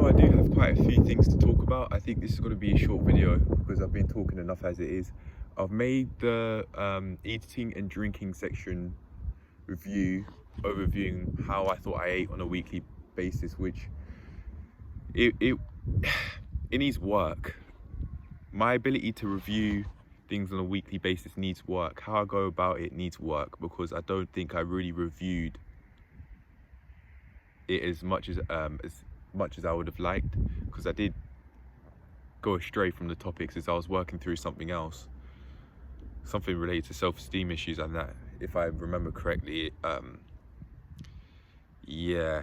I do have quite a few things to talk about. I think this is going to be a short video because I've been talking enough as it is. I've made the eating and drinking section overviewing how I thought I ate on a weekly basis, which it needs work. My ability to review things on a weekly basis needs work. How I go about it needs work, because I don't think I really reviewed it as much as I would have liked, because I did go astray from the topics as I was working through something else, something related to self-esteem issues, and that, if I remember correctly, yeah,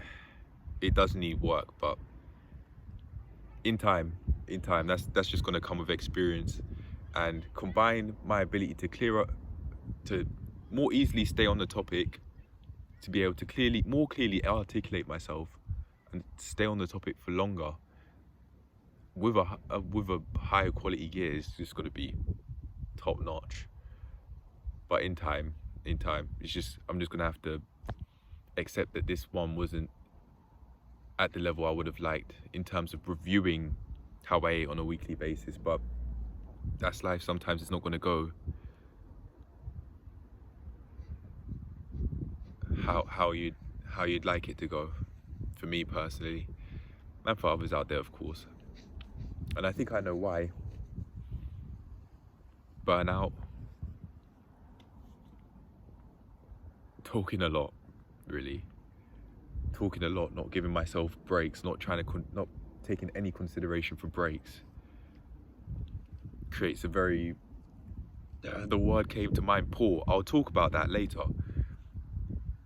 it does need work, but in time, that's just going to come with experience, and combine my ability to to more easily stay on the topic, to be able to more clearly articulate myself and stay on the topic for longer with a higher quality gear is just going to be top notch. But in time, it's just, I'm just going to have to accept that this one wasn't at the level I would have liked in terms of reviewing how I ate on a weekly basis. But that's life. Sometimes it's not going to go how you'd like it to go, for me personally, and for others out there, of course. And I think I know why. Burnout, talking a lot, really talking a lot, not giving myself breaks, not taking any consideration for breaks, creates a very, the word came to mind, poor. I'll talk about that later.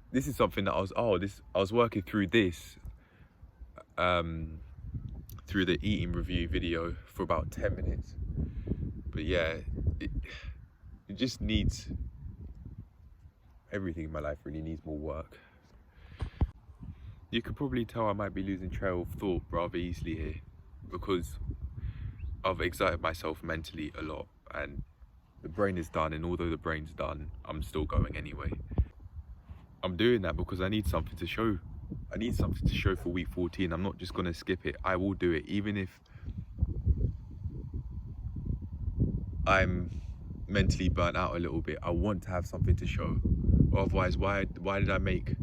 This is something that I was working through this through the eating review video for about 10 minutes. But yeah, it just needs, everything in my life really needs more work. You could probably tell I might be losing trail of thought rather easily here, because I've exerted myself mentally a lot, and the brain is done, and although the brain's done, I'm still going anyway. I'm doing that because I need something to show. I need something to show for week 14. I'm not just going to skip it. I will do it, even if I'm mentally burnt out a little bit. I want to have something to show. Otherwise, why did I make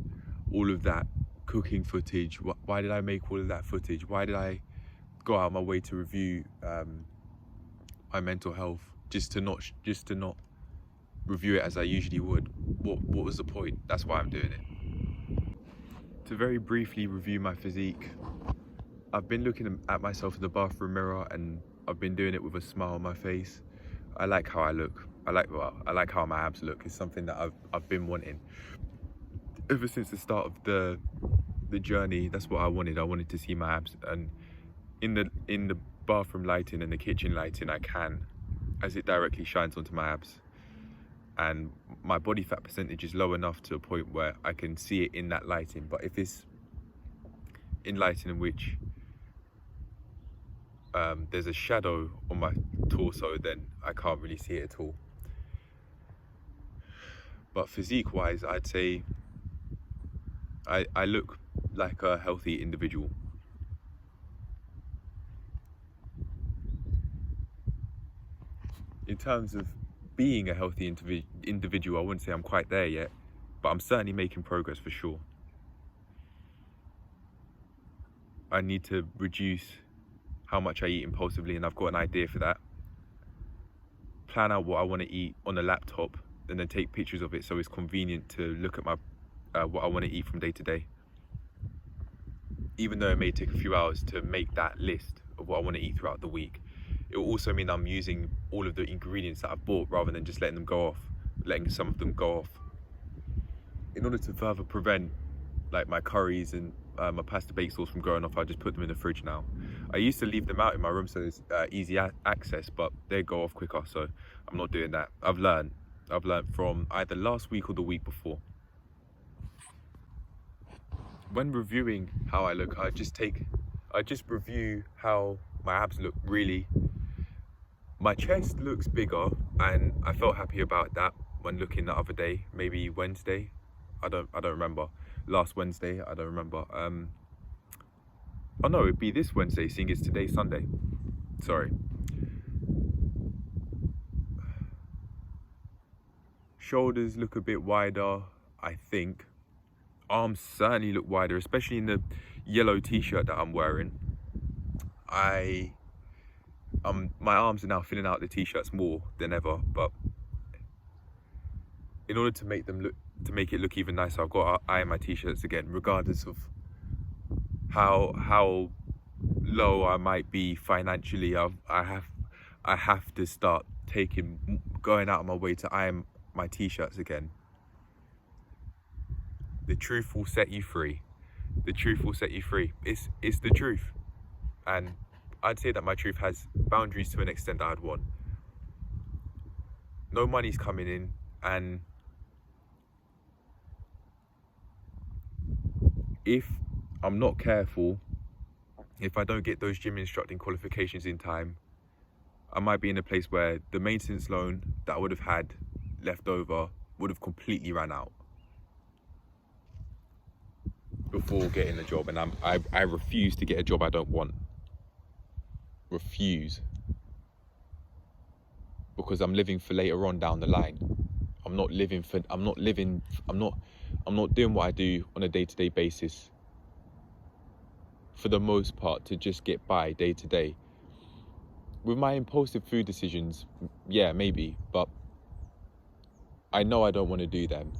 all of that cooking footage? Why did I make all of that footage? Why did I go out of my way to review my mental health just to not review it as I usually would? What was the point? That's why I'm doing it. To very briefly review my physique, I've been looking at myself in the bathroom mirror, and I've been doing it with a smile on my face. I like how I look. I like how my abs look. It's something that I've been wanting ever since the start of the journey. That's what I wanted. I wanted to see my abs, and in the bathroom lighting and the kitchen lighting, I can, as it directly shines onto my abs. And my body fat percentage is low enough to a point where I can see it in that lighting. But if it's in lighting in which there's a shadow on my torso, then I can't really see it at all. But physique wise, I'd say I look like a healthy individual. In terms of being a healthy individual, I wouldn't say I'm quite there yet, but I'm certainly making progress for sure. I need to reduce how much I eat impulsively, and I've got an idea for that. Plan out what I want to eat on a laptop, and then take pictures of it so it's convenient to look at my what I want to eat from day to day. Even though it may take a few hours to make that list of what I want to eat throughout the week, it will also mean I'm using all of the ingredients that I've bought rather than just letting some of them go off. In order to further prevent like my curries and my pasta bake sauce from going off, I just put them in the fridge now. I used to leave them out in my room so there's easy access, but they go off quicker, so I'm not doing that. I've learned from either last week or the week before. When reviewing how I look, I just review how my abs look. Really, my chest looks bigger, and I felt happy about that when looking the other day, maybe Wednesday. I don't remember. Last Wednesday, I don't remember. Oh no, it'd be this Wednesday, seeing it's today Sunday. Sorry. Shoulders look a bit wider, I think. Arms certainly look wider, especially in the yellow t-shirt that I'm wearing. My arms are now filling out the t-shirts more than ever, but in order to make it look even nicer, I've got to iron my t-shirts again, regardless of how low I might be financially. I have to start going out of my way to iron my t-shirts again. The truth will set you free. The truth will set you free. It's the truth. And I'd say that my truth has boundaries to an extent that I'd want. No money's coming in, and if I'm not careful, if I don't get those gym instructing qualifications in time, I might be in a place where the maintenance loan that I would have had left over would have completely ran out before getting a job. And I refuse to get a job I don't want. Refuse. Because I'm living for later on down the line. I'm not doing what I do on a day-to-day basis, for the most part, to just get by day to day. With my impulsive food decisions, yeah, maybe, but I know I don't want to do them.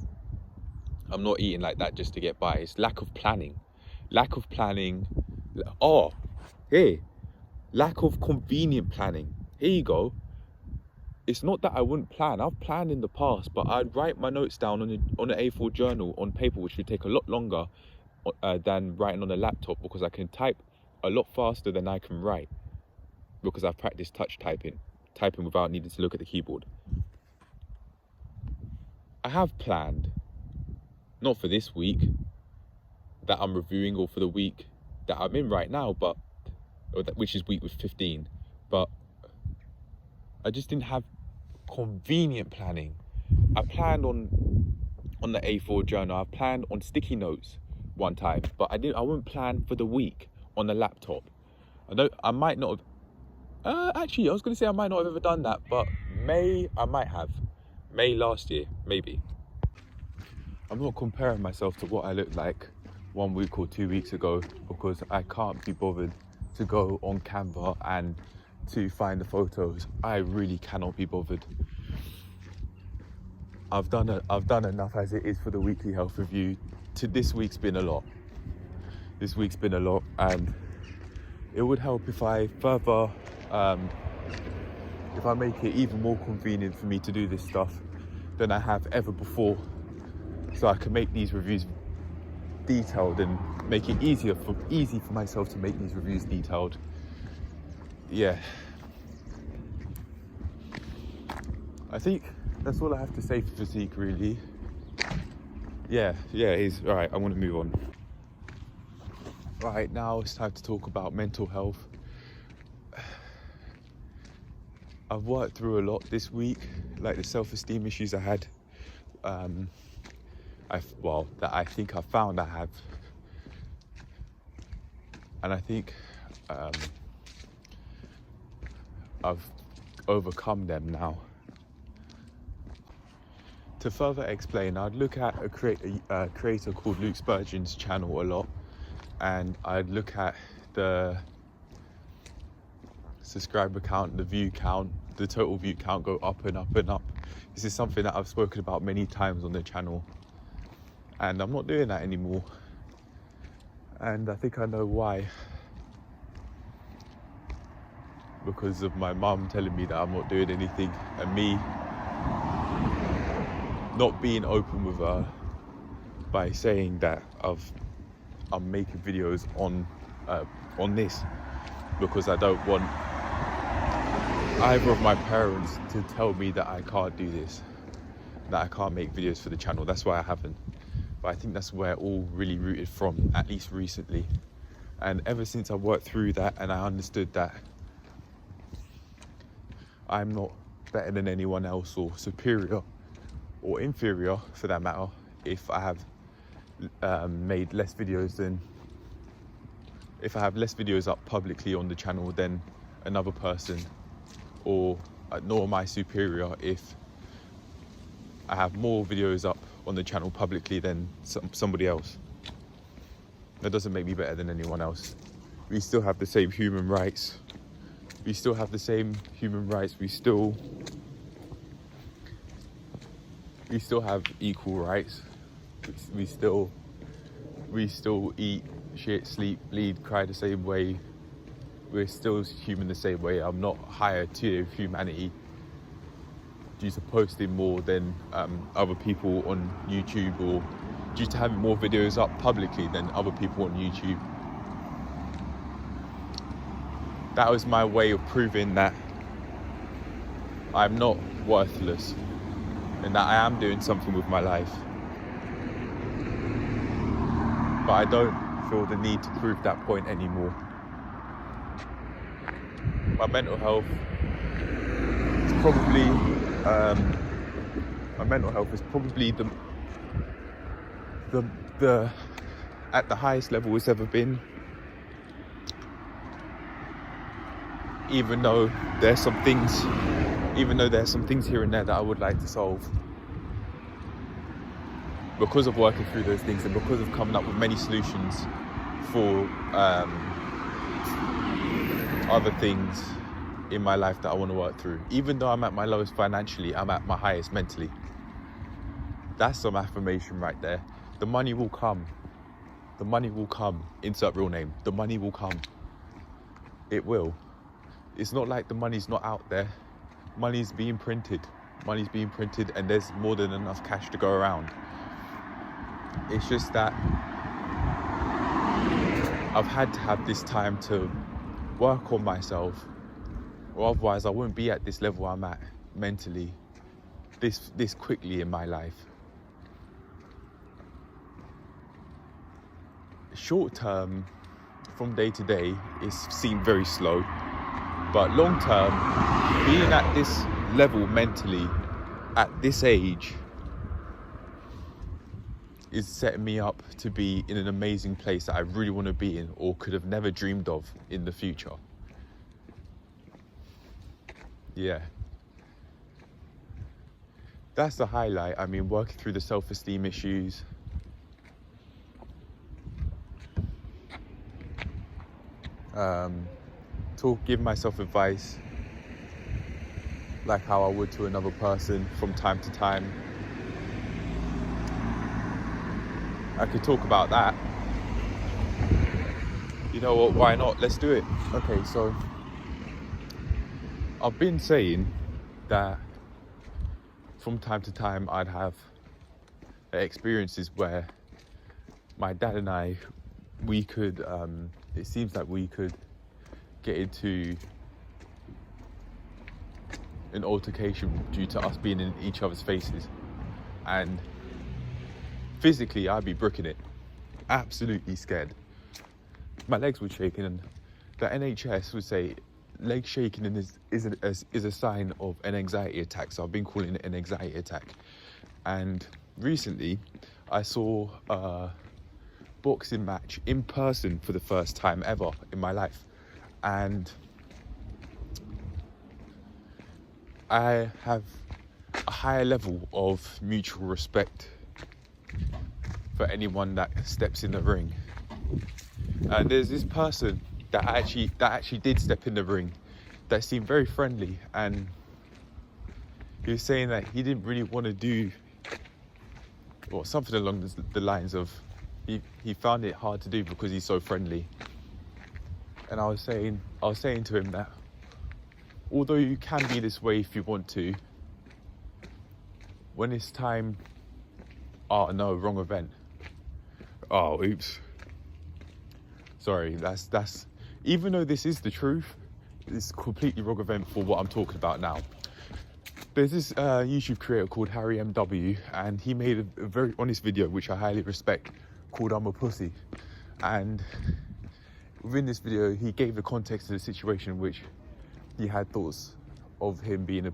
I'm not eating like that just to get by. It's lack of planning. Lack of planning. Oh, hey, lack of convenient planning. Here you go. It's not that I wouldn't plan. I've planned in the past, but I'd write my notes down on an A4 journal on paper, which would take a lot longer than writing on a laptop, because I can type a lot faster than I can write, because I've practiced touch typing without needing to look at the keyboard. I have planned, not for this week that I'm reviewing, or for the week that I'm in right now, which is week 15, but I just didn't have convenient planning. I planned on the A4 journal. I planned on sticky notes one time, but I wouldn't plan for the week on the laptop. I might not have. Actually, I was going to say I might not have ever done that, but I might have. May last year, maybe. I'm not comparing myself to what I looked like 1 week or 2 weeks ago, because I can't be bothered to go on Canva and to find the photos. I really cannot be bothered. I've done enough as it is for the weekly health review. This week's been a lot. And it would help if I further, if I make it even more convenient for me to do this stuff than I have ever before, so I can make these reviews detailed and make it easy for myself to make these reviews detailed. Yeah, I think that's all I have to say for physique, really. Yeah, it is. All right, I want to move on. Right, now it's time to talk about mental health. I've worked through a lot this week, like the self-esteem issues I had. That I think I found I have. And I think I've overcome them now. To further explain, I'd look at a creator called Luke Spurgeon's channel a lot, and I'd look at the subscriber count, the view count, the total view count go up and up and up. This is something that I've spoken about many times on the channel, and I'm not doing that anymore. And I think I know why. Because of my mum telling me that I'm not doing anything, and me not being open with her by saying that I'm making videos on this, because I don't want either of my parents to tell me that I can't do this, that I can't make videos for the channel. That's why I haven't. But I think that's where it all really rooted from, at least recently. And ever since I worked through that and I understood that I'm not better than anyone else, or superior or inferior for that matter, if I have made less videos than if I have less videos up publicly on the channel than another person, or nor am I superior if I have more videos up on the channel publicly than somebody else. That doesn't make me better than anyone else. We still have the same human rights. We still have the same human rights. We still have equal rights. We still eat, shit, sleep, bleed, cry the same way. We're still human the same way. I'm not higher tier of humanity due to posting more than other people on YouTube, or due to having more videos up publicly than other people on YouTube. That was my way of proving that I'm not worthless and that I am doing something with my life. But I don't feel the need to prove that point anymore. My mental health is probably the at the highest level it's ever been. Even though there's some things here and there that I would like to solve, because of working through those things and because of coming up with many solutions for other things in my life that I want to work through. Even though I'm at my lowest financially, I'm at my highest mentally. That's some affirmation right there. The money will come. The money will come. Insert real name. The money will come. It will. It's not like the money's not out there. Money's being printed. Money's being printed, and there's more than enough cash to go around. It's just that I've had to have this time to work on myself, or otherwise I wouldn't be at this level I'm at mentally this quickly in my life. Short term, from day to day, it seemed very slow, but long term, being at this level mentally at this age is setting me up to be in an amazing place that I really want to be in, or could have never dreamed of in the future. Yeah. That's the highlight. I mean, working through the self-esteem issues. Give myself advice like how I would to another person from time to time. I could talk about that. You know what, why not? Let's do it. Okay, so I've been saying that from time to time I'd have experiences where my dad and I, we could, it seems like we could get into an altercation due to us being in each other's faces. And physically, I'd be bricking it. Absolutely scared. My legs were shaking, and the NHS would say leg shaking is a sign of an anxiety attack. So I've been calling it an anxiety attack. And recently, I saw a boxing match in person for the first time ever in my life. And I have a higher level of mutual respect for anyone that steps in the ring. And there's this person that actually did step in the ring that seemed very friendly, and he was saying that he didn't really want to do, or something along the lines of he found it hard to do because he's so friendly. And I was saying to him that although you can be this way if you want to, when it's time, oh no, wrong event. Oh, oops. Sorry, that's even though this is the truth, it's completely wrong event for what I'm talking about now. There's this YouTube creator called Harry MW, and he made a very honest video, which I highly respect, called "I'm a Pussy." And within this video, he gave the context of the situation in which he had thoughts of him being a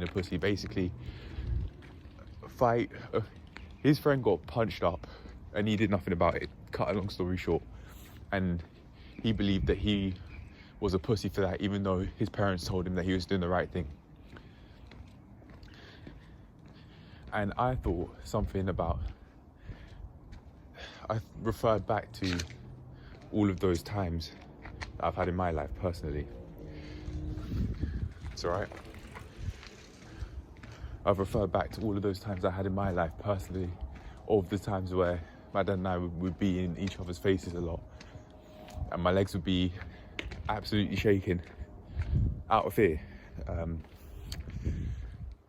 pussy. Basically, his friend got punched up, and he did nothing about it. Cut a long story short, and he believed that he was a pussy for that, even though his parents told him that he was doing the right thing. And I thought something about, I referred back to all of those times that I've had in my life personally. It's all right. I've referred back to all of those times I had in my life personally, of the times where my dad and I would be in each other's faces a lot, and my legs would be absolutely shaking out of fear.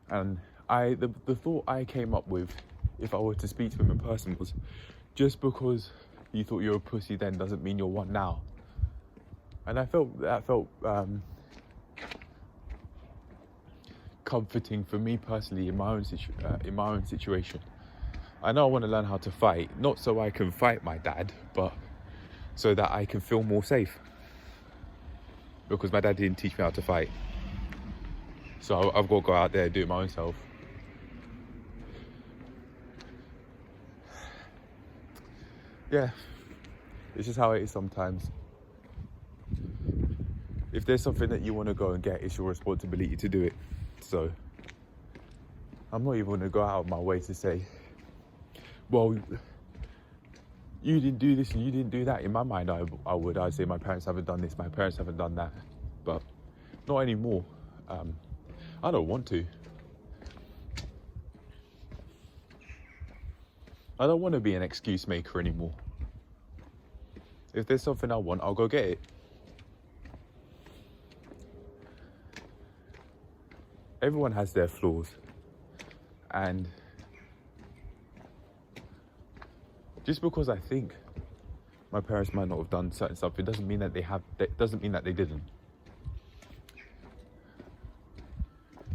And the thought I came up with, if I were to speak to him in person, was, just because you thought you were a pussy then doesn't mean you're one now. And that felt comforting for me personally in my own situation. I know I want to learn how to fight, not so I can fight my dad, but so that I can feel more safe. Because my dad didn't teach me how to fight, so I've got to go out there and do it my own self. Yeah, it's just how it is sometimes. If there's something that you want to go and get, it's your responsibility to do it. So I'm not even going to go out of my way to say, well, you didn't do this and you didn't do that. In my mind, I'd say my parents haven't done this, my parents haven't done that. But not anymore. I don't want to. I don't want to be an excuse maker anymore. If there's something I want, I'll go get it. Everyone has their flaws, and just because I think my parents might not have done certain stuff, it doesn't mean that doesn't mean that they didn't.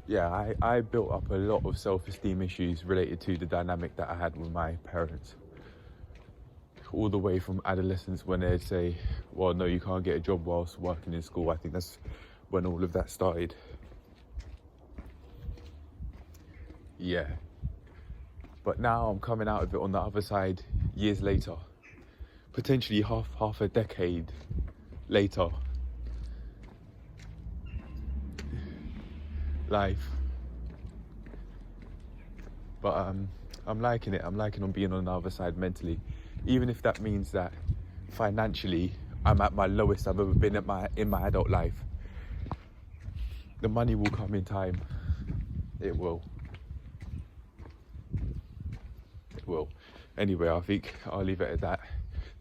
Yeah, I built up a lot of self-esteem issues related to the dynamic that I had with my parents. All the way from adolescence, when they'd say, well, no, you can't get a job whilst working in school. I think that's when all of that started. Yeah. But now I'm coming out of it on the other side years later. Potentially half a decade later. Life. But I'm liking it. I'm liking on being on the other side mentally. Even if that means that financially I'm at my lowest I've ever been in my adult life. The money will come in time. It will. It will. Anyway, I think I'll leave it at that.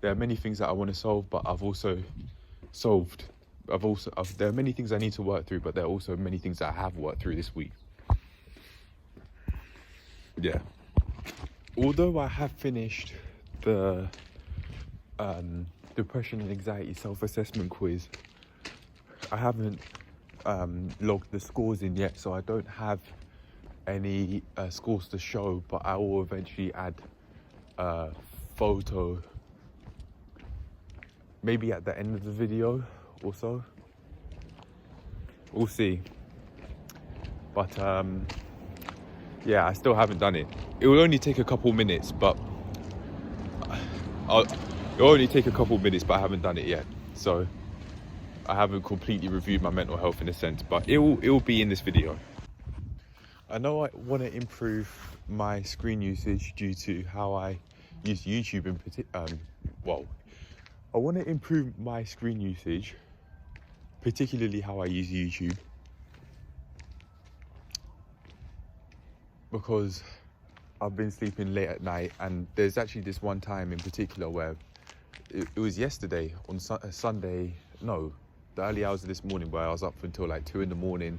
There are many things that I want to solve, but I've also solved. There are many things I need to work through, but there are also many things that I have worked through this week. Yeah. Although I have finished the depression and anxiety self-assessment quiz, I haven't logged the scores in yet, so I don't have any scores to show, but I will eventually add a photo, maybe at the end of the video or so. We'll see. But yeah, I still haven't done it. It will only take a couple minutes, but it'll only take a couple minutes, but I haven't done it yet. So I haven't completely reviewed my mental health in a sense, but it will be in this video. I know I want to improve my screen usage due to how I use YouTube in particular. I want to improve my screen usage, particularly how I use YouTube, because I've been sleeping late at night, and there's actually this one time in particular where it was yesterday on Sunday, no, the early hours of this morning, where I was up until like 2 a.m.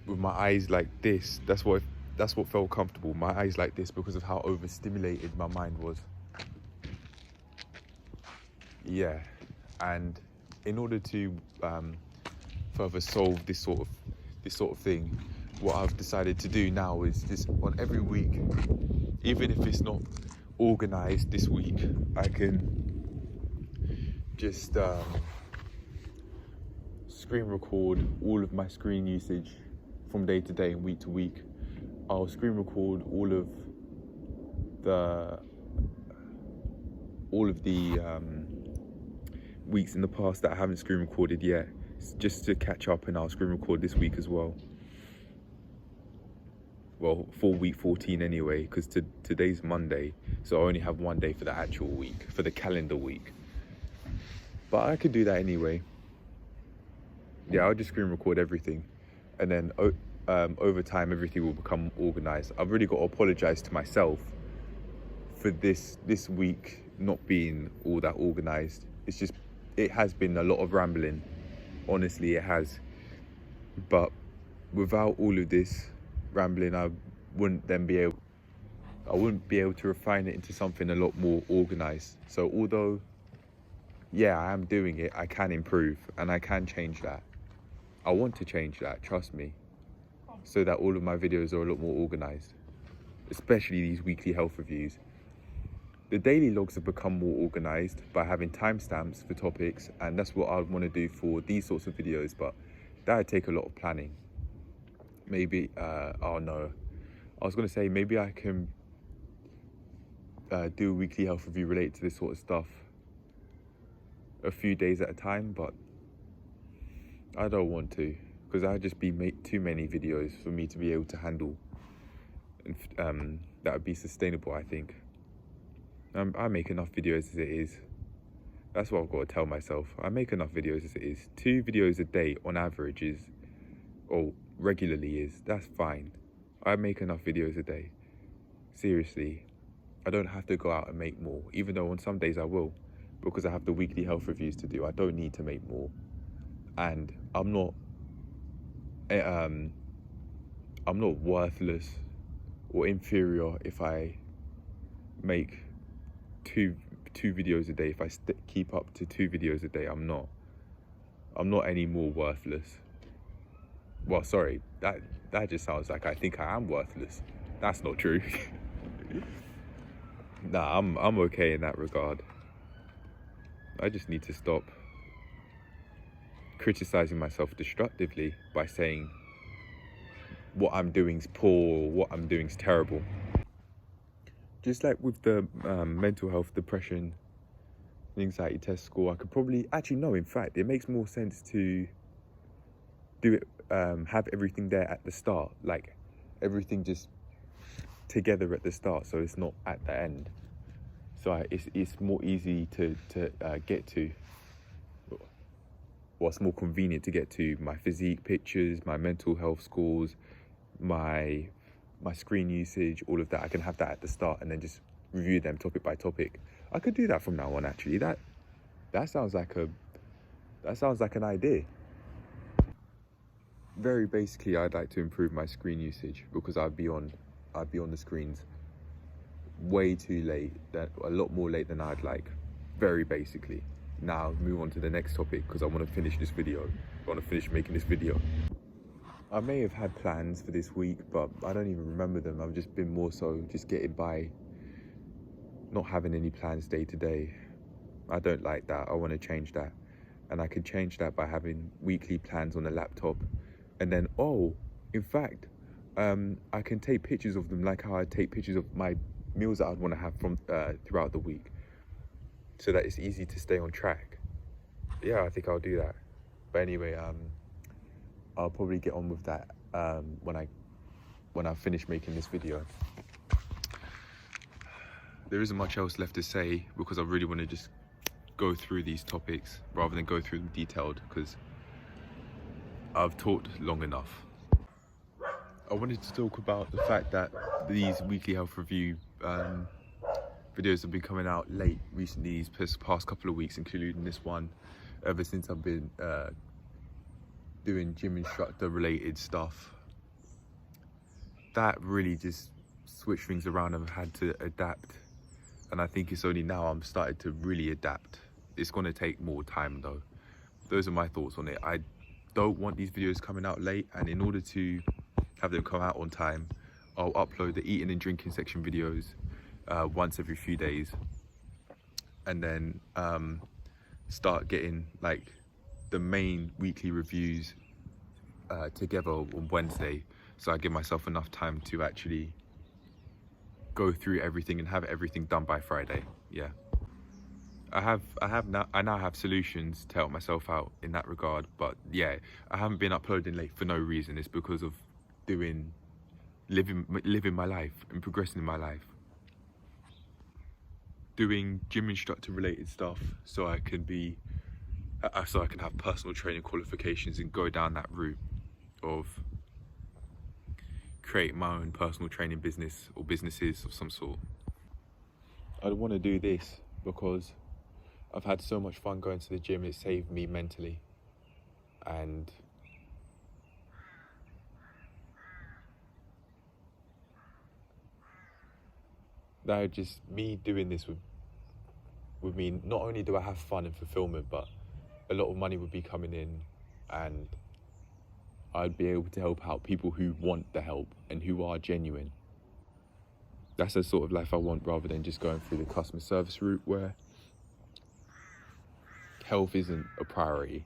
with my eyes like this. That's what felt comfortable, my eyes like this, because of how overstimulated my mind was. Yeah, and in order to further solve this sort of thing, what I've decided to do now is this: on every week, even if it's not organised this week, I can just screen record all of my screen usage from day to day and week to week. I'll screen record all of the weeks in the past that I haven't screen recorded yet, just to catch up, and I'll screen record this week as well. Well, for week 14 anyway, because today's Monday, so I only have one day for the actual week, for the calendar week. But I could do that anyway. Yeah, I'll just screen record everything, and then over time everything will become organized. I've really got to apologize to myself for this week not being all that organized. It's just, it has been a lot of rambling, honestly it has. But without all of this rambling, I wouldn't be able to refine it into something a lot more organized. So although, yeah, I am doing it, I can improve and I can change that. I want to change that, trust me, so that all of my videos are a lot more organized, especially these weekly health reviews. The daily logs have become more organized by having timestamps for topics, and that's what I would want to do for these sorts of videos, but that would take a lot of planning. Maybe, oh no, I was going to say maybe I can do a weekly health review related to this sort of stuff a few days at a time, but I don't want to, because that would just be too many videos for me to be able to handle, and that would be sustainable, I think. I make enough videos as it is. That's what I've got to tell myself. I make enough videos as it is. 2 videos a day on average is, or regularly is, that's fine. I make enough videos a day. Seriously, I don't have to go out and make more, even though on some days I will, because I have the weekly health reviews to do. I don't need to make more. And I'm not worthless or inferior if I make two videos a day. If I keep up to 2 videos a day, I'm not any more worthless. Well, sorry, that just sounds like I think I am worthless. That's not true. Nah, I'm okay in that regard. I just need to stop criticizing myself destructively by saying what I'm doing is poor or what I'm doing is terrible. Just like with the mental health, depression, and anxiety test score, I could probably, actually no, in fact, it makes more sense to do it, have everything there at the start, like everything just together at the start, so it's not at the end. So it's more easy to get to. What's more convenient to get to my physique pictures, my mental health scores, my screen usage, all of that. I can have that at the start and then just review them topic by topic. I could do that from now on, actually. That sounds like an idea. Very basically, I'd like to improve my screen usage, because I'd be on the screens way too late, a lot more late than I'd like. Very basically. Now move on to the next topic, because I want to finish this video. I want to finish making this video. I may have had plans for this week, but I don't even remember them. I've just been more so just getting by, not having any plans day to day. I don't like that. I want to change that. And I could change that by having weekly plans on the laptop. And then, in fact, I can take pictures of them, like how I take pictures of my meals that I'd want to have from throughout the week, so that it's easy to stay on track. Yeah, I think I'll do that. But anyway, I'll probably get on with that when I finish making this video. There isn't much else left to say, because I really want to just go through these topics rather than go through them detailed, because I've talked long enough. I wanted to talk about the fact that these weekly health review videos have been coming out late recently, these past couple of weeks, including this one, ever since I've been doing gym instructor related stuff. That really just switched things around, and I've had to adapt. And I think it's only now I'm starting to really adapt. It's going to take more time though. Those are my thoughts on it. I don't want these videos coming out late, and in order to have them come out on time, I'll upload the eating and drinking section videos once every few days, and then start getting like the main weekly reviews together on Wednesday, so I give myself enough time to actually go through everything and have everything done by Friday. Yeah. I now have solutions to help myself out in that regard. But yeah, I haven't been uploading late for no reason. It's because of living my life and progressing in my life, doing gym instructor related stuff, so I can have personal training qualifications and go down that route of create my own personal training business or businesses of some sort. I want to do this because I've had so much fun going to the gym. It saved me mentally, and that just me doing this would mean not only do I have fun and fulfillment, but a lot of money would be coming in, and I'd be able to help out people who want the help and who are genuine. That's the sort of life I want, rather than just going through the customer service route where health isn't a priority.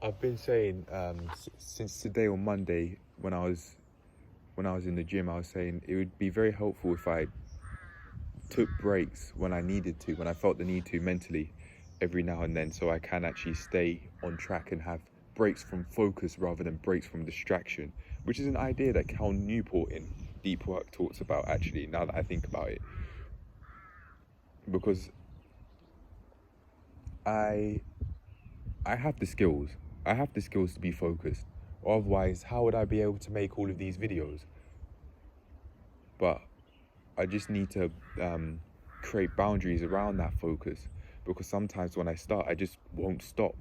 I've been saying since today on Monday, when I was in the gym, I was saying it would be very helpful if I took breaks when I needed to, when I felt the need to mentally, every now and then, so I can actually stay on track and have breaks from focus rather than breaks from distraction, which is an idea that Cal Newport in Deep Work talks about, actually, now that I think about it. Because I have the skills. I have the skills to be focused. Otherwise, how would I be able to make all of these videos? But I just need to create boundaries around that focus, because sometimes when I start, I just won't stop,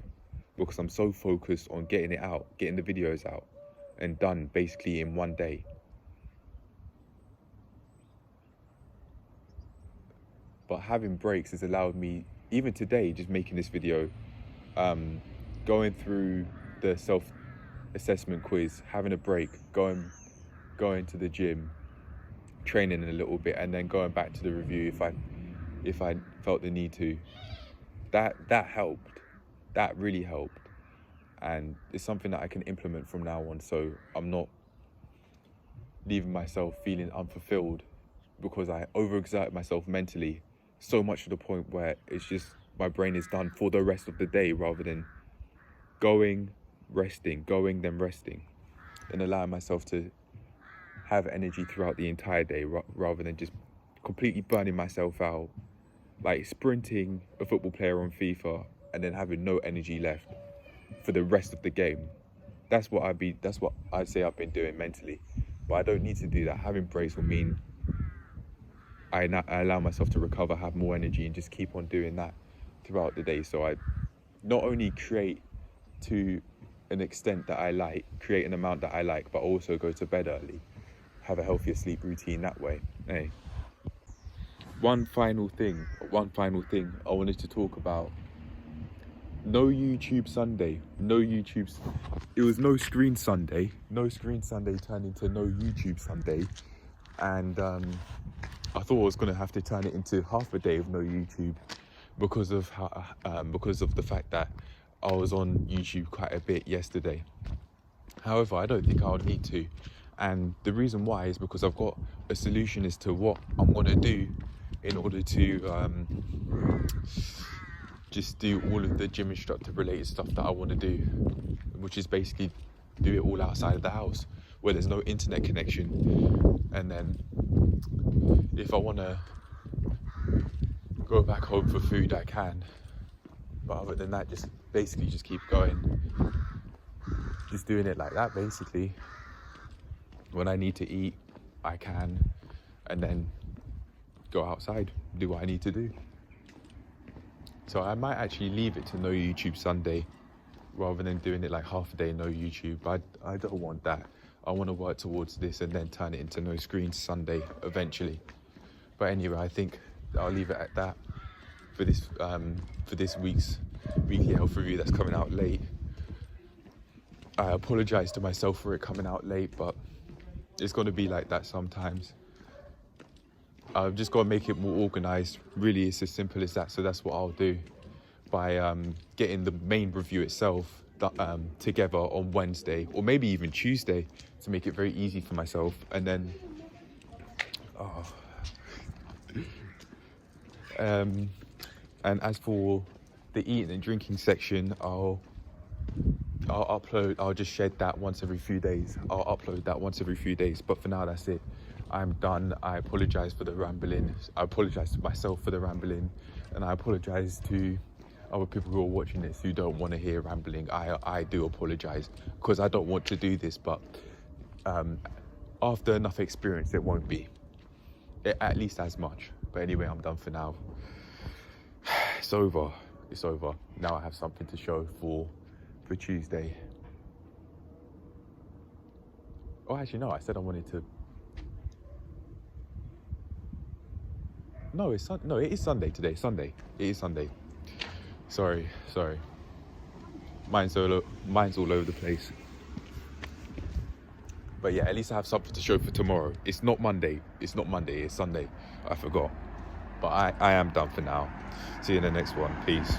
because I'm so focused on getting it out, getting the videos out and done basically in one day. But having breaks has allowed me, even today, just making this video, going through the self-assessment quiz, having a break, going to the gym, training a little bit, and then going back to the review if I felt the need to. That helped. That really helped. And it's something that I can implement from now on, so I'm not leaving myself feeling unfulfilled because I overexert myself mentally so much to the point where it's just my brain is done for the rest of the day, rather than going, resting, then resting, and allowing myself to have energy throughout the entire day, rather than just completely burning myself out, like sprinting a football player on FIFA and then having no energy left for the rest of the game. That's what I'd say I've been doing mentally, but I don't need to do that. Having breaks will mean I allow myself to recover, have more energy, and just keep on doing that throughout the day. So I not only create to an extent that I like, create an amount that I like, but also go to bed early, have a healthier sleep routine that way. Hey, one final thing I wanted to talk about. No YouTube Sunday. It was no screen Sunday. No screen Sunday turned into no YouTube Sunday. And I thought I was going to have to turn it into half a day of no YouTube because of the fact that I was on YouTube quite a bit yesterday. However, I don't think I'll need to. And the reason why is because I've got a solution as to what I'm going to do in order to just do all of the gym instructor related stuff that I want to do, which is basically do it all outside of the house where there's no internet connection. And then if I want to go back home for food, I can. But other than that, just keep going. Just doing it like that, basically. When I need to eat, I can, and then go outside, do what I need to do. So I might actually leave it to no YouTube Sunday rather than doing it like half a day no YouTube. I don't want that. I want to work towards this and then turn it into no screen Sunday eventually. But anyway, I think I'll leave it at that for this week's weekly health review that's coming out late. I apologise to myself for it coming out late, but it's going to be like that sometimes. I've just got to make it more organised. Really, it's as simple as that. So that's what I'll do by getting the main review itself together on Wednesday or maybe even Tuesday to make it very easy for myself. And then And as for the eating and drinking section, I'll upload. I'll just shed that once every few days. I'll upload that once every few days. But for now, that's it. I'm done. I apologize for the rambling. I apologize to myself for the rambling, and I apologize to other people who are watching this who don't want to hear rambling. I do apologize because I don't want to do this, but after enough experience, it won't be at least as much. But anyway, I'm done for now. It's over. It's over. Now I have something to show for Tuesday. Oh, actually, no. I said I wanted to. No, it is Sunday today. Sunday. It is Sunday. Sorry. Mine's all over the place. But yeah, at least I have something to show for tomorrow. It's not Monday. It's Sunday. I forgot. But I am done for now. See you in the next one. Peace.